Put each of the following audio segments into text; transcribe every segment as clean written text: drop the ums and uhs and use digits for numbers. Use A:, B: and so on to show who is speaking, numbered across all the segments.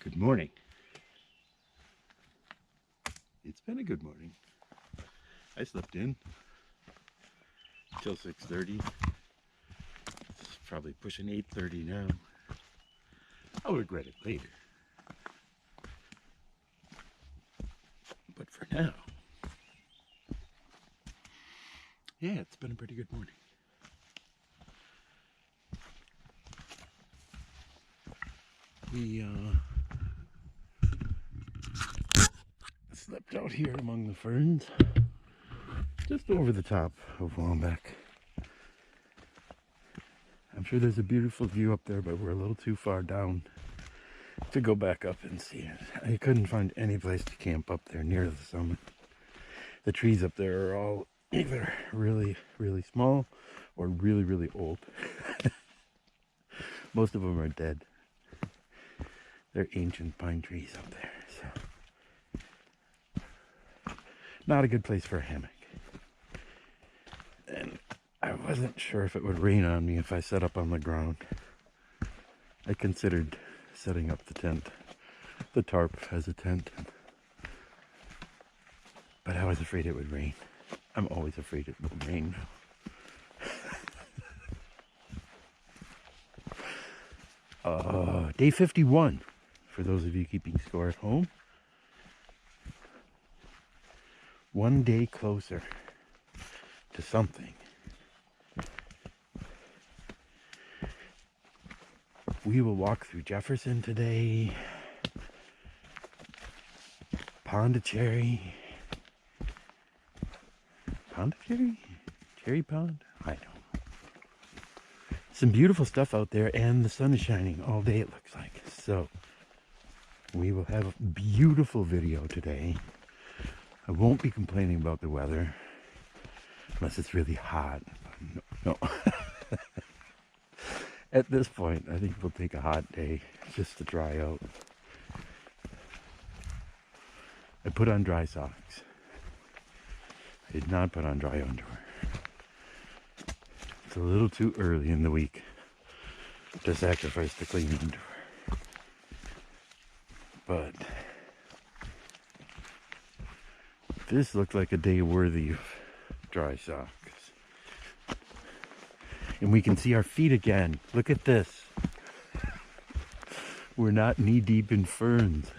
A: Good morning. It's been a good morning. I slept in till 6:30. It's probably pushing 8:30 now. I'll regret it later. But for now, yeah, it's been a pretty good morning. We slept out here among the ferns, just over the top of Wombeck. I'm sure there's a beautiful view up there, but we're a little too far down to go back up and see it. I couldn't find any place to camp up there near the summit. The trees up there are all either really, really small or really, really old. Most of them are dead. They're ancient pine trees up there, so not a good place for a hammock. And I wasn't sure if it would rain on me if I set up on the ground. I considered setting up the tent, the tarp as a tent, but I was afraid it would rain. I'm always afraid it will rain. Day 51, for those of you keeping score at home. One day closer to something. We will walk through Jefferson today, Pondicherry, Cherry Pond? I don't know. Some beautiful stuff out there, and the sun is shining all day, it looks like. So we will have a beautiful video today. I won't be complaining about the weather, unless it's really hot. No. At this point, I think we'll take a hot day just to dry out. I put on dry socks. I did not put on dry underwear. It's a little too early in the week to sacrifice the clean underwear. But this looked like a day worthy of dry socks. And we can see our feet again. Look at this. We're not knee deep in ferns.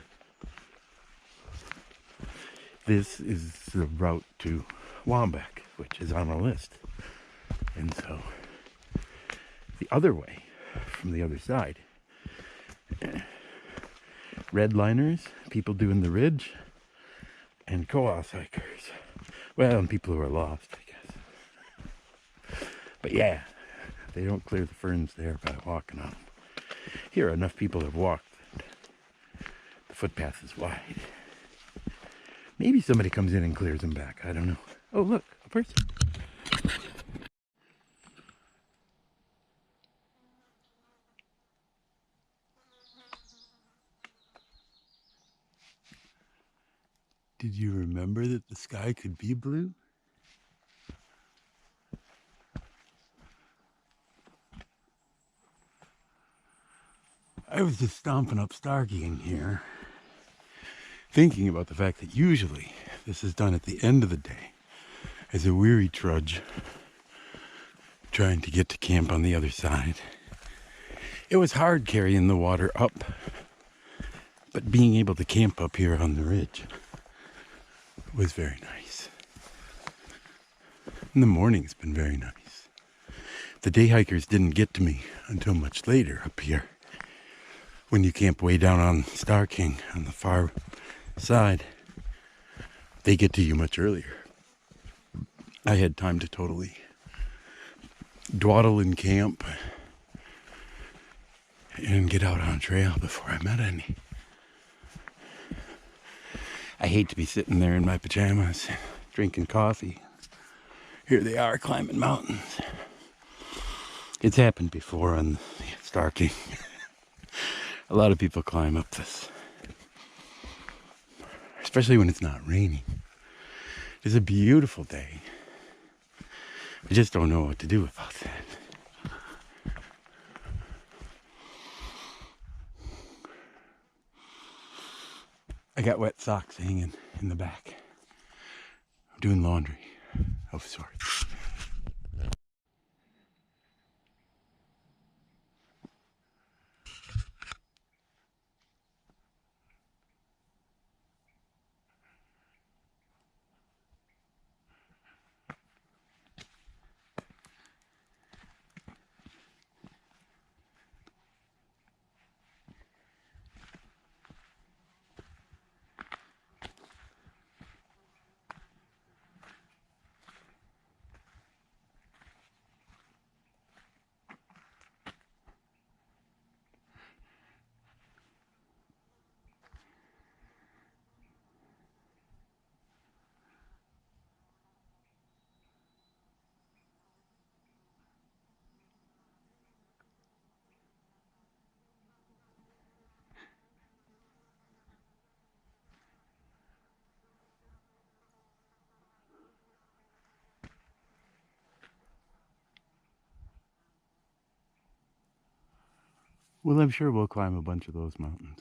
A: This is the route to Wombeck, which is on a list. And so the other way, from the other side, redliners, people doing the ridge, and Cohos hikers. Well, and people who are lost, I guess. But yeah, they don't clear the ferns there by walking on them. Here, enough people have walked that the footpath is wide. Maybe somebody comes in and clears them back. I don't know. Oh, look, a person. Did you remember that the sky could be blue? I was just stomping up Starking here, thinking about the fact that usually this is done at the end of the day as a weary trudge trying to get to camp on the other side. It was hard carrying the water up, but being able to camp up here on the ridge was very nice. And the morning's been very nice. The day hikers didn't get to me until much later up here. When you camp way down on Star King on the far side, they get to you much earlier. I had time to totally dawdle in camp and get out on trail before I met any. I hate to be sitting there in my pajamas drinking coffee. Here they are climbing mountains. It's happened before on Star King. A lot of people climb up this, especially when it's not raining. It's a beautiful day. I just don't know what to do about that. I got wet socks hanging in the back. I'm doing laundry of sorts. Well, I'm sure we'll climb a bunch of those mountains.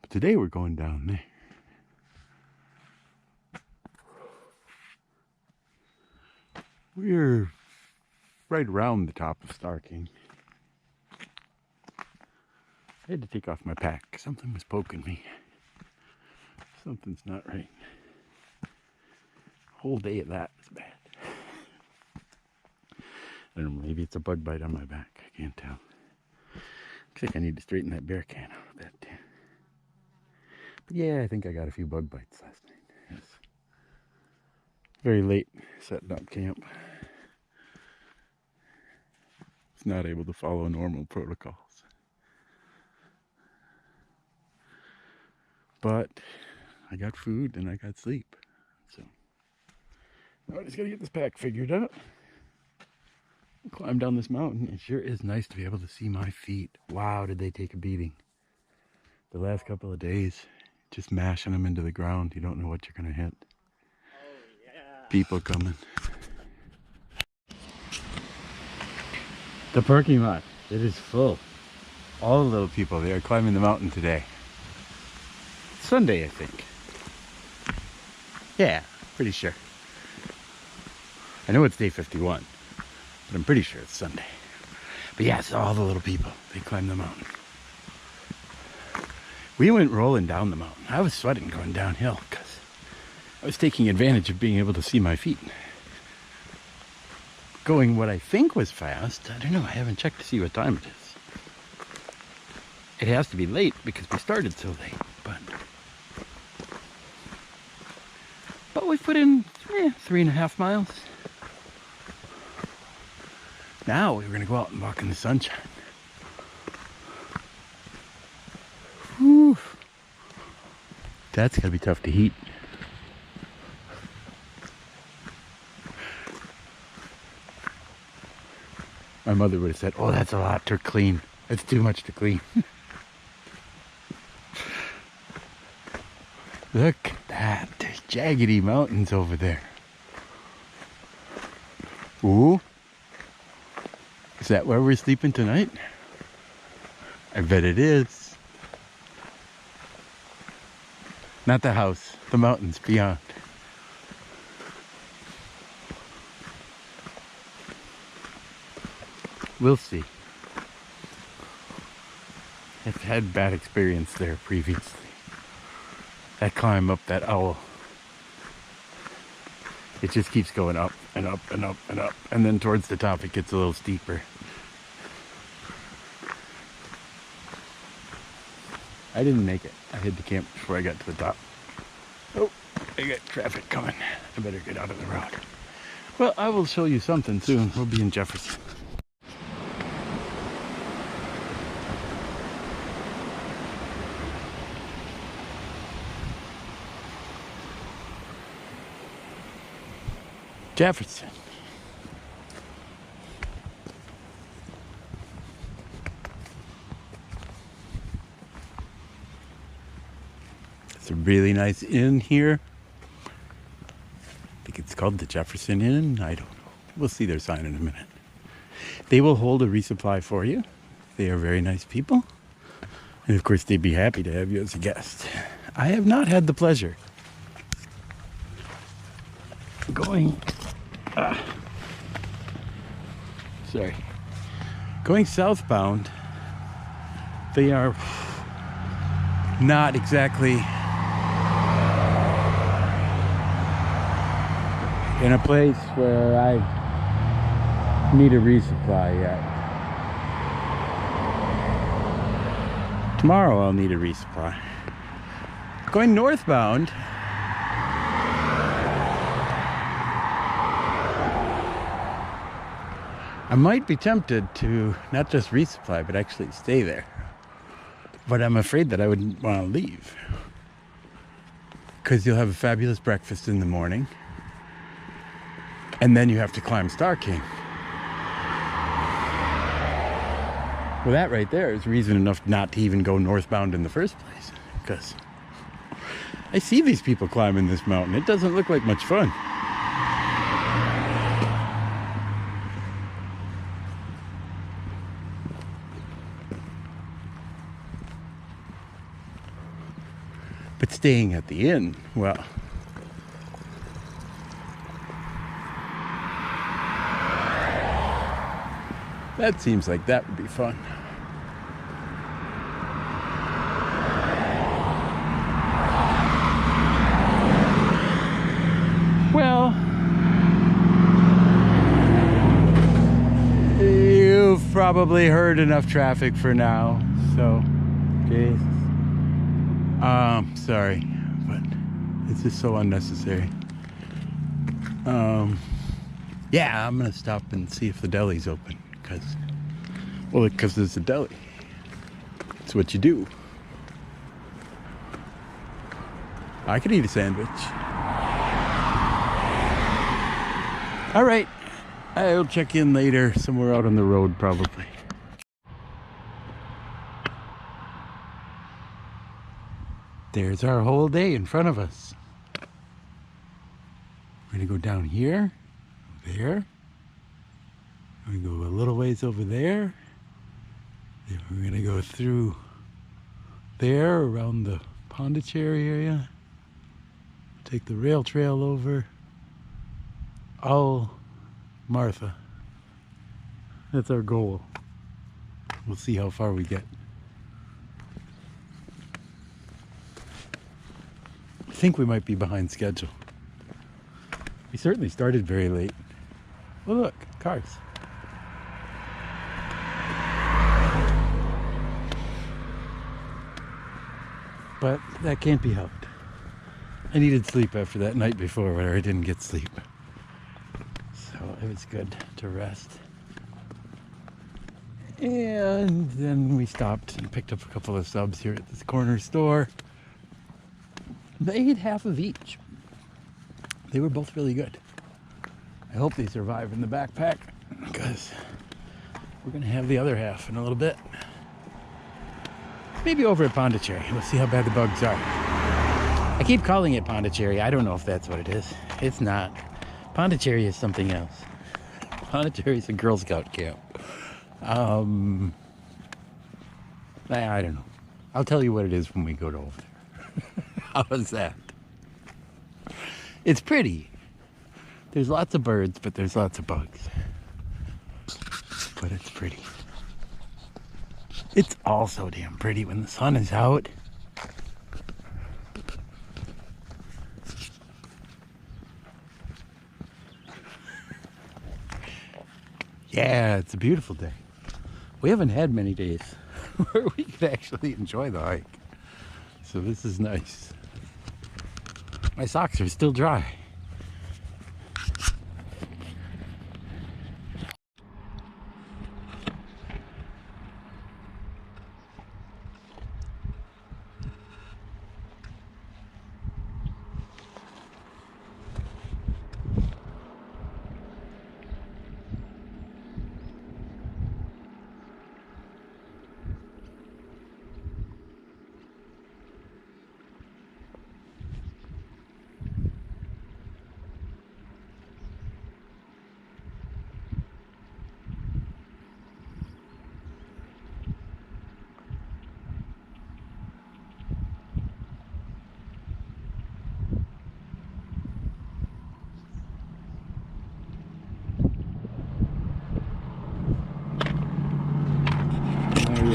A: But today we're going down there. We're right around the top of Starking. I had to take off my pack. Something was poking me. Something's not right. Whole day of that is bad. I don't know, maybe it's a bug bite on my back. I can't tell. Looks like I need to straighten that bear can out a bit. But yeah, I think I got a few bug bites last night. Yes. Very late setting up camp. Was not able to follow normal protocols. But I got food and I got sleep. So now I just gotta get this pack figured out. Climb down this mountain. It sure is nice to be able to see my feet. Wow, did they take a beating. The last couple of days, just mashing them into the ground. You don't know what you're gonna hit. Oh, yeah. People coming. The parking lot, it is full. All the little people, they are climbing the mountain today. It's Sunday, I think. Yeah, pretty sure. I know it's day 51. But I'm pretty sure it's Sunday. But yeah, it's all the little people. They climb the mountain. We went rolling down the mountain. I was sweating going downhill because I was taking advantage of being able to see my feet. Going what I think was fast. I don't know. I haven't checked to see what time it is. It has to be late because we started so late. But we put in 3.5 miles. Now we're going to go out and walk in the sunshine. Whew. That's going to be tough to heat. My mother would have said, oh, that's a lot to clean. It's too much to clean. Look at that. There's jaggedy mountains over there. Ooh. Is that where we're sleeping tonight? I bet it is. Not the house, the mountains beyond. We'll see. I've had bad experience there previously. That climb up that owl. It just keeps going up and up and up and up. And then towards the top it gets a little steeper. I didn't make it. I hit the camp before I got to the top. Oh, I got traffic coming. I better get out of the road. Well, I will show you something soon. We'll be in Jefferson. Jefferson. It's a really nice inn here. I think it's called the Jefferson Inn. I don't know. We'll see their sign in a minute. They will hold a resupply for you. They are very nice people. And of course, they'd be happy to have you as a guest. I have not had the pleasure going southbound. They are not exactly in a place where I need a resupply yet. Tomorrow I'll need a resupply. Going northbound, I might be tempted to not just resupply, but actually stay there. But I'm afraid that I wouldn't want to leave. Because you'll have a fabulous breakfast in the morning. And then you have to climb Star King. Well, that right there is reason enough not to even go northbound in the first place. Because I see these people climbing this mountain. It doesn't look like much fun. But staying at the inn, well, that seems like that would be fun. Well, you've probably heard enough traffic for now, so, Jesus. Sorry, but it's just so unnecessary. Yeah, I'm gonna stop and see if the deli's open, because there's a deli. It's what you do. I could eat a sandwich. All right, I'll check in later, somewhere out on the road probably. There's our whole day in front of us. We're gonna go down here, there. We're gonna go a little ways over there. Then we're gonna go through there around the Pondicherry area. Take the rail trail over. Martha. That's our goal. We'll see how far we get. I think we might be behind schedule. We certainly started very late. Well, look, cars. But that can't be helped. I needed sleep after that night before where I didn't get sleep. So it was good to rest. And then we stopped and picked up a couple of subs here at this corner store. They ate half of each. They were both really good. I hope they survive in the backpack because we're gonna have the other half in a little bit. Maybe over at Pondicherry. We'll see how bad the bugs are. I keep calling it Pondicherry. I don't know if that's what it is. It's not. Pondicherry is something else. Pondicherry is a Girl Scout camp. I don't know. I'll tell you what it is when we go over there. How is that? It's pretty. There's lots of birds, but there's lots of bugs. But it's pretty. It's all so damn pretty when the sun is out. Yeah, it's a beautiful day. We haven't had many days where we could actually enjoy the hike. So this is nice. My socks are still dry.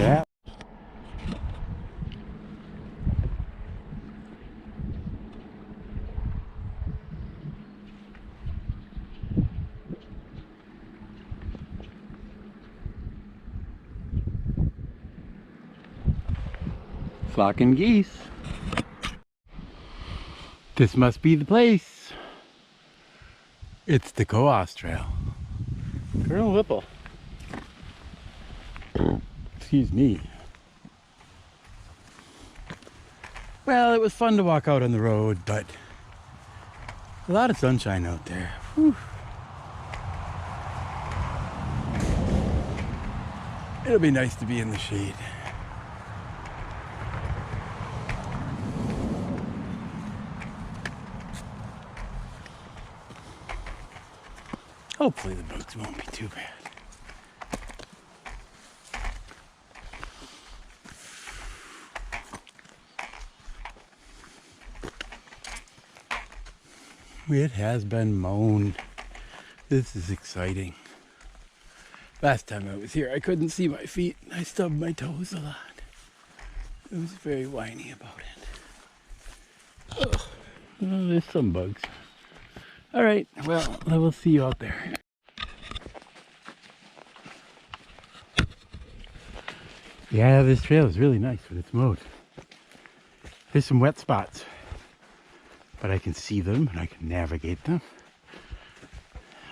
A: at that. Flocking geese. This must be the place. It's the Cohos Trail. Colonel Whipple. Excuse me. Well, it was fun to walk out on the road, but a lot of sunshine out there. Whew. It'll be nice to be in the shade. Hopefully the bugs won't be too bad. It has been mown. This is exciting. Last time I was here, I couldn't see my feet. I stubbed my toes a lot. It was very whiny about it. Ugh. Oh, there's some bugs. All right, well, I will see you out there. Yeah, this trail is really nice when it's mowed. There's some wet spots, but I can see them and I can navigate them.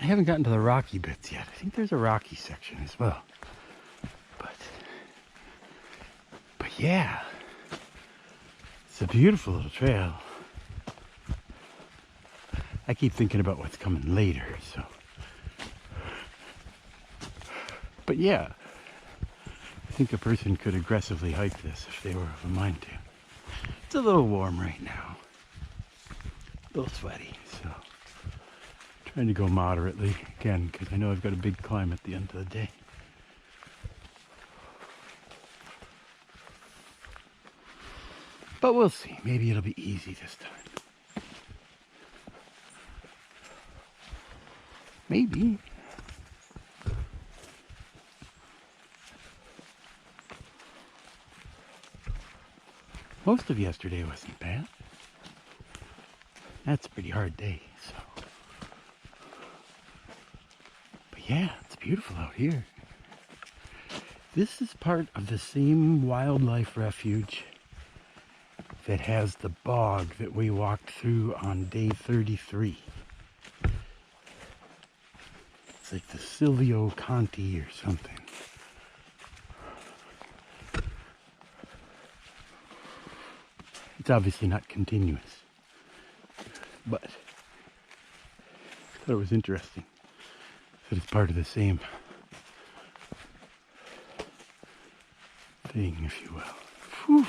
A: I haven't gotten to the rocky bits yet. I think there's a rocky section as well. But yeah, it's a beautiful little trail. I keep thinking about what's coming later, so. But yeah, I think a person could aggressively hike this if they were of a mind to. It's a little warm right now. A little sweaty, so. Trying to go moderately, again, because I know I've got a big climb at the end of the day. But we'll see. Maybe it'll be easy this time. Maybe. Most of yesterday wasn't bad. That's a pretty hard day, so. But yeah, it's beautiful out here. This is part of the same wildlife refuge that has the bog that we walked through on day 33. It's like the Silvio Conti or something. It's obviously not continuous, but I thought it was interesting that it's part of the same thing, if you will. Whew.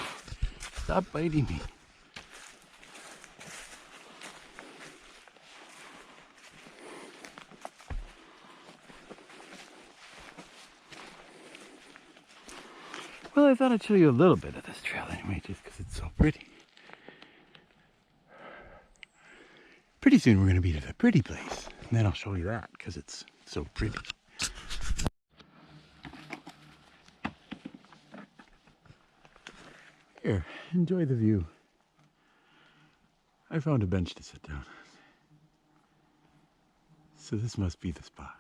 A: Stop biting me. Well, I thought I'd show you a little bit of this trail anyway, just because it's so pretty. Pretty soon we're going to be to the pretty place, and then I'll show you that because it's so pretty. Here, enjoy the view. I found a bench to sit down on. So this must be the spot.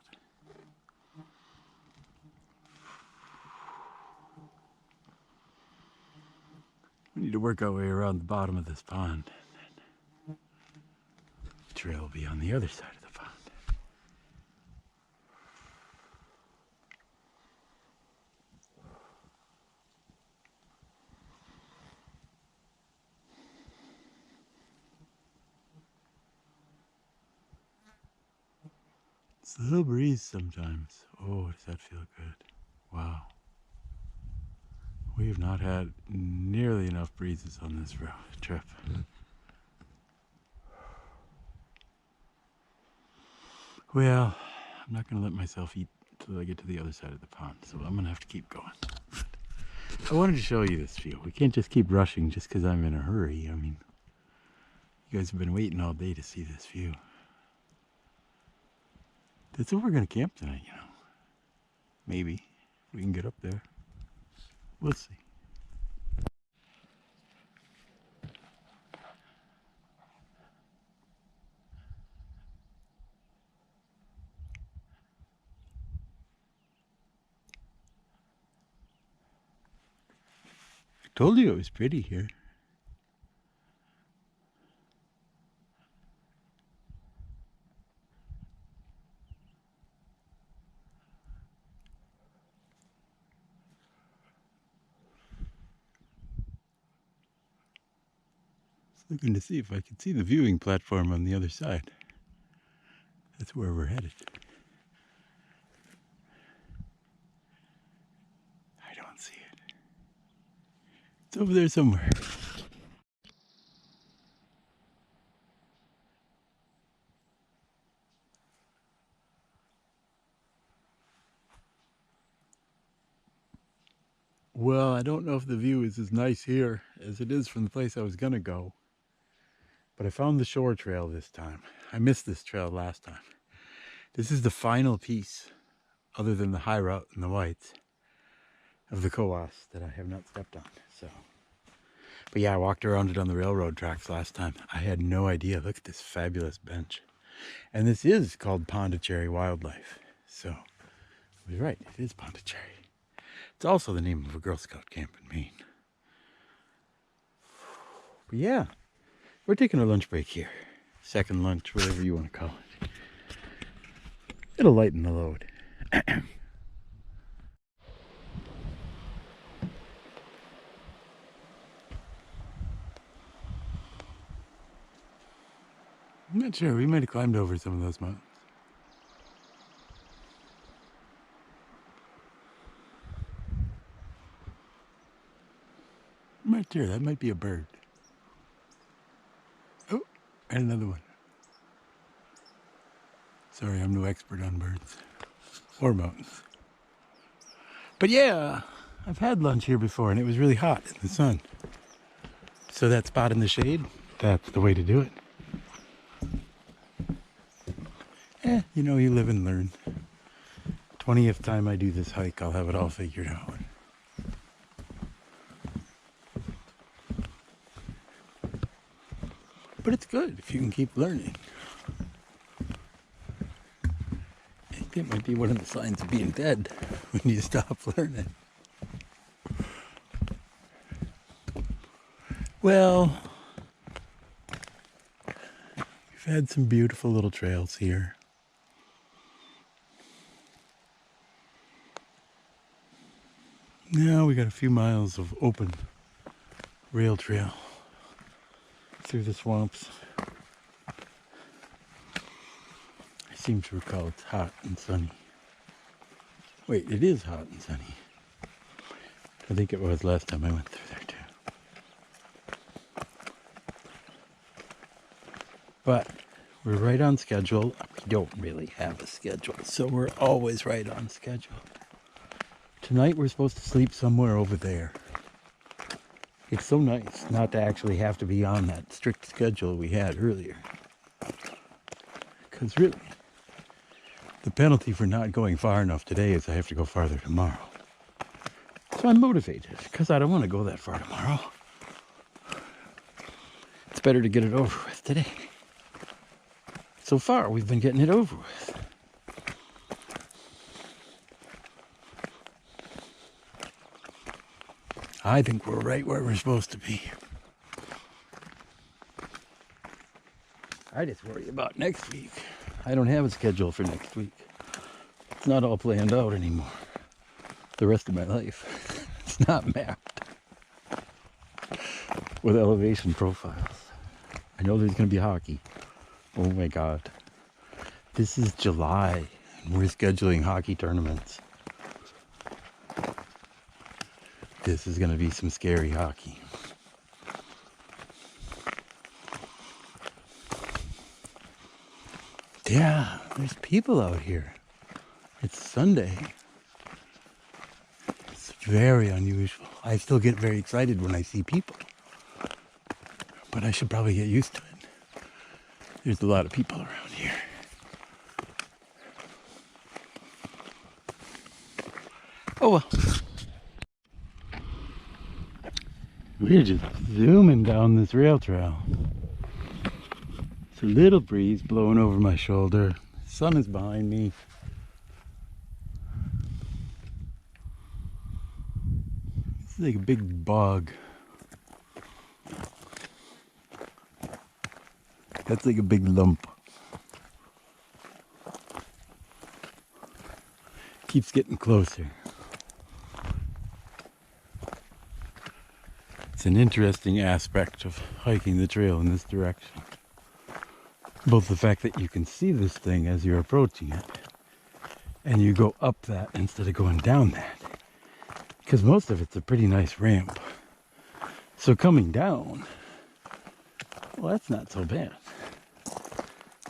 A: We need to work our way around the bottom of this pond. And then the trail will be on the other side of the pond. It's a little breeze sometimes. Oh, does that feel good? Wow. We have not had nearly enough breezes on this trip. Well, I'm not going to let myself eat until I get to the other side of the pond, so I'm going to have to keep going. I wanted to show you this view. We can't just keep rushing just because I'm in a hurry. I mean, you guys have been waiting all day to see this view. That's where we're going to camp tonight, you know. Maybe we can get up there. We'll see. I told you it was pretty here. Looking to see if I can see the viewing platform on the other side. That's where we're headed. I don't see it. It's over there somewhere. Well, I don't know if the view is as nice here as it is from the place I was gonna go. But I found the shore trail this time. I missed this trail last time. This is the final piece, other than the high route and the whites, of the Cohos that I have not stepped on. But yeah, I walked around it on the railroad tracks last time. I had no idea. Look at this fabulous bench. And this is called Pondicherry Wildlife. So I was right, it is Pondicherry. It's also the name of a Girl Scout camp in Maine. But yeah, we're taking a lunch break here. Second lunch, whatever you want to call it. It'll lighten the load. I'm not sure. We might have climbed over some of those mountains. I'm not sure. That might be a bird. Oh, and another one. Sorry, I'm no expert on birds or mountains. But yeah, I've had lunch here before and it was really hot in the sun. So that spot in the shade, that's the way to do it. You know, you live and learn. 20th time I do this hike, I'll have it all figured out. But it's good if you can keep learning. I think that might be one of the signs of being dead, when you stop learning. Well, we've had some beautiful little trails here. Now we got a few miles of open rail trail through the swamps. I seem to recall it's hot and sunny. Wait, it is hot and sunny. I think it was last time I went through there too. But we're right on schedule. We don't really have a schedule, so we're always right on schedule. Tonight we're supposed to sleep somewhere over there. It's so nice not to actually have to be on that strict schedule we had earlier. Because really, the penalty for not going far enough today is I have to go farther tomorrow. So I'm motivated, because I don't want to go that far tomorrow. It's better to get it over with today. So far, we've been getting it over with. I think we're right where we're supposed to be. I just worry about next week. I don't have a schedule for next week. It's not all planned out anymore. The rest of my life. It's not mapped with elevation profiles. I know there's going to be hockey. Oh my God. This is July and we're scheduling hockey tournaments. This is going to be some scary hockey. Yeah, there's people out here. It's Sunday. It's very unusual. I still get very excited when I see people. But I should probably get used to it. There's a lot of people around here. Oh well. We're just zooming down this rail trail. It's a little breeze blowing over my shoulder. The sun is behind me. It's like a big bog. That's like a big lump. Keeps getting closer. It's an interesting aspect of hiking the trail in this direction. Both the fact that you can see this thing as you're approaching it, and you go up that instead of going down that. Because most of it's a pretty nice ramp. So coming down, well, that's not so bad.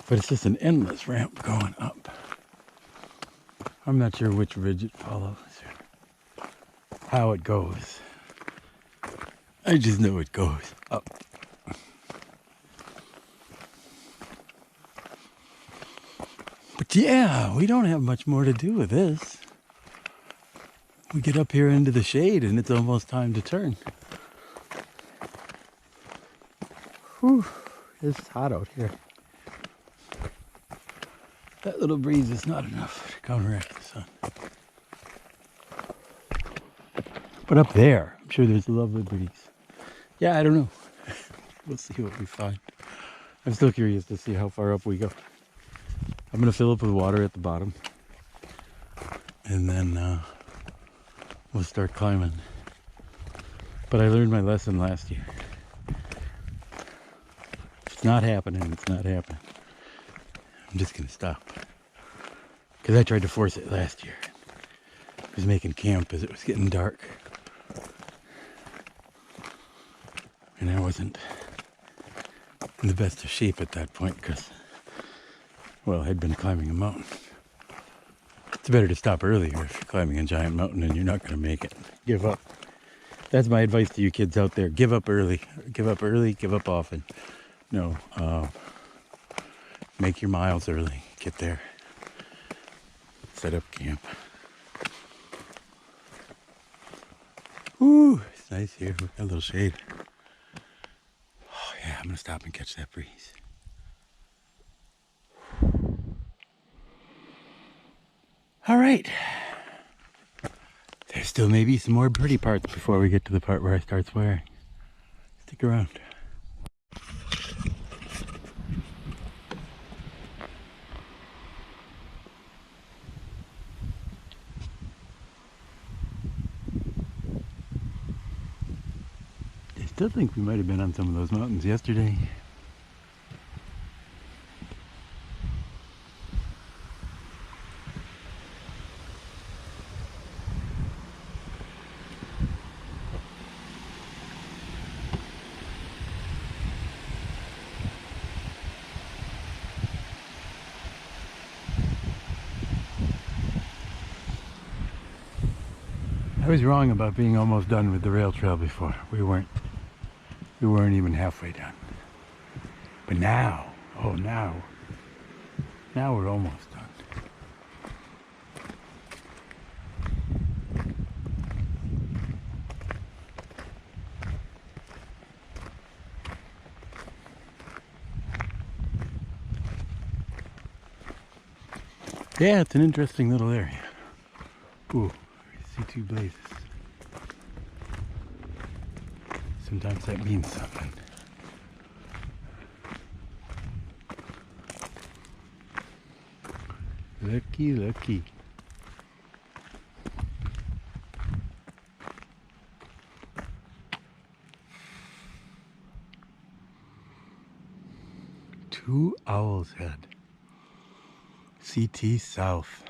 A: But it's just an endless ramp going up. I'm not sure which ridge it follows or how it goes. I just know it goes up. But yeah, we don't have much more to do with this. We get up here into the shade and it's almost time to turn. Whew, it's hot out here. That little breeze is not enough to counteract the sun. But up there, I'm sure there's a lovely breeze. Yeah, I don't know. We'll see what we find. I'm still curious to see how far up we go. I'm going to fill up with water at the bottom. And then we'll start climbing. But I learned my lesson last year. If it's not happening, it's not happening. I'm just going to stop. Because I tried to force it last year. I was making camp as it was getting dark. And I wasn't in the best of shape at that point because, well, I'd been climbing a mountain. It's better to stop earlier if you're climbing a giant mountain and you're not going to make it. Give up. That's my advice to you kids out there. Give up early. Give up early, give up often. No, make your miles early. Get there. Set up camp. Ooh, it's nice here. We've got a little shade. Oh yeah, I'm gonna stop and catch that breeze. All right. There's still maybe some more pretty parts before we get to the part where I start swearing. Stick around. I still think we might have been on some of those mountains yesterday. I was wrong about being almost done with the rail trail before. We weren't even halfway done. But now, oh now we're almost done. Yeah, it's an interesting little area. Ooh, I see two blazes. Sometimes that means something. Lucky, lucky. Two Owl's Head. CT South.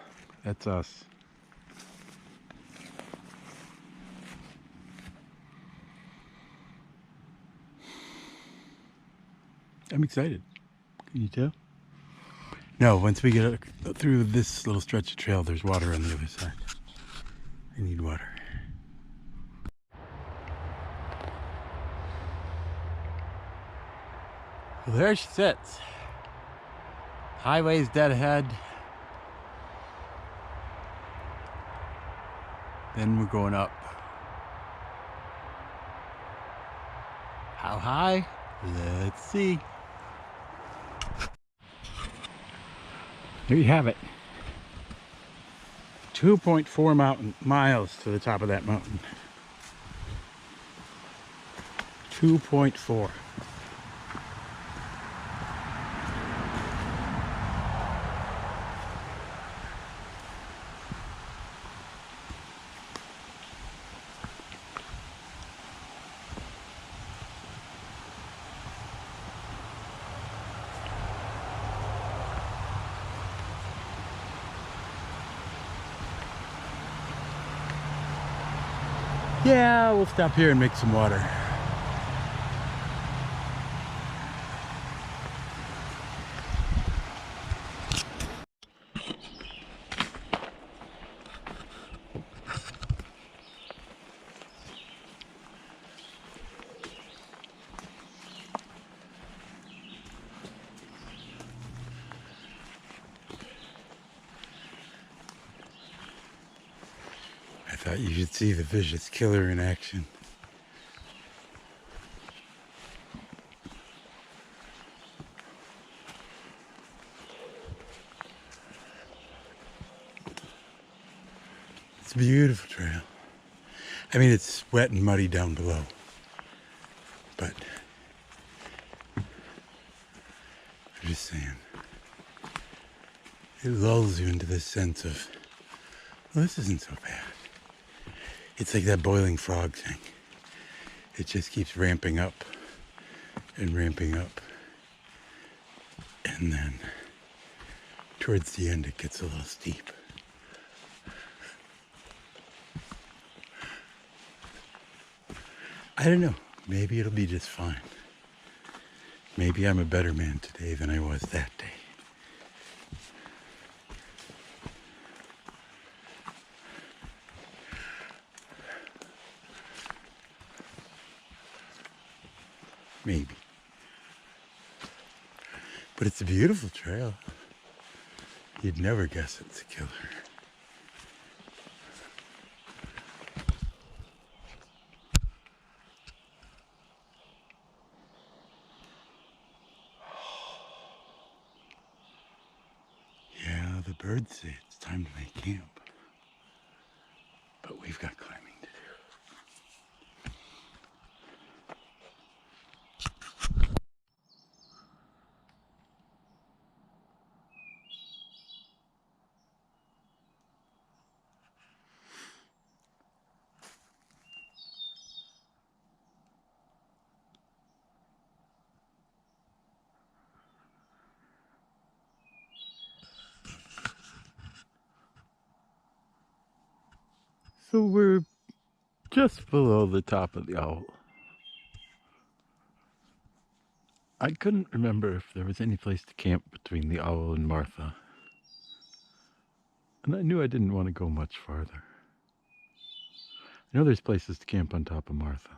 A: That's us. I'm excited. Can you tell? No, once we get through this little stretch of trail, there's water on the other side. I need water. Well, there she sits. Highway's dead ahead. Then we're going up. How high? Let's see. There you have it. 2.4 miles to the top of that mountain. 2.4. Yeah, we'll stop here and make some water. I thought you should see the vicious killer in action. It's a beautiful trail. I mean, it's wet and muddy down below, but I'm just saying, it lulls you into this sense of, well, this isn't so bad. It's like that boiling frog thing. It just keeps ramping up and ramping up. And then towards the end, it gets a little steep. I don't know. Maybe it'll be just fine. Maybe I'm a better man today than I was that day. Maybe. But it's a beautiful trail. You'd never guess it's a killer. Yeah, the birds say it's time to make camp. But we've got climbing to do. So we're just below the top of the owl. I couldn't remember if there was any place to camp between the owl and Martha. And I knew I didn't want to go much farther. I know there's places to camp on top of Martha.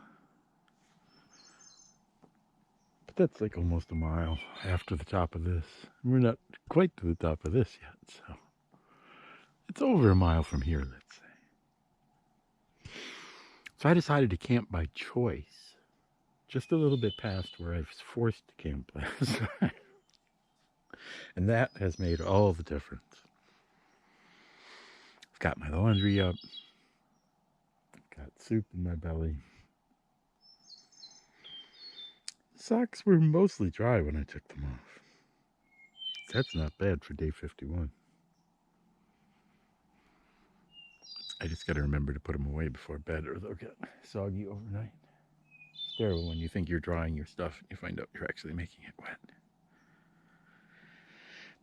A: But that's like almost a mile after the top of this. We're not quite to the top of this yet, so it's over a mile from here, let's say. So I decided to camp by choice, just a little bit past where I was forced to camp last time. And that has made all the difference. I've got my laundry up. I've got soup in my belly. Socks were mostly dry when I took them off. That's not bad for day 51. I just got to remember to put them away before bed or they'll get soggy overnight. It's terrible when you think you're drying your stuff and you find out you're actually making it wet.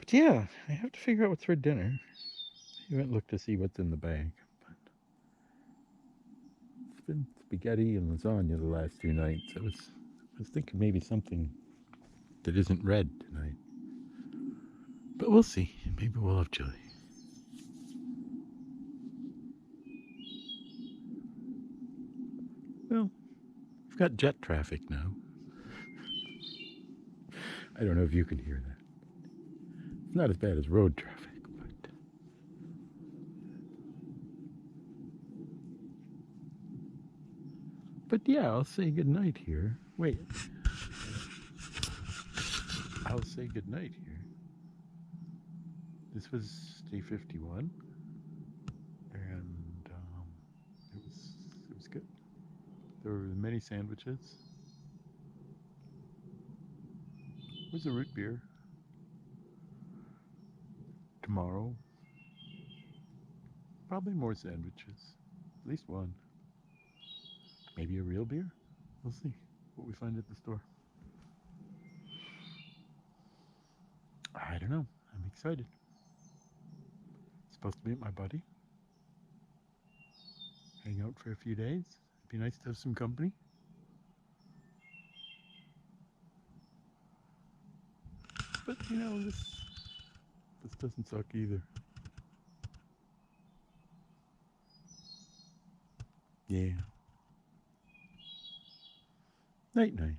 A: But yeah, I have to figure out what's for dinner. I haven't looked to see what's in the bag. But it's been spaghetti and lasagna the last 2 nights. I was thinking maybe something that isn't red tonight. But we'll see. Maybe we'll have chili. Well, we've got jet traffic now. I don't know if you can hear that. It's not as bad as road traffic, but But yeah, I'll say goodnight here. Wait. I'll say goodnight here. This was day 51. And it was good. There were many sandwiches. It was a root beer. Tomorrow, probably more sandwiches. At least one. Maybe a real beer? We'll see what we find at the store. I don't know. I'm excited. Supposed to meet my buddy. Hang out for a few days. It'd be nice to have some company. But you know, this doesn't suck either. Yeah. Night night.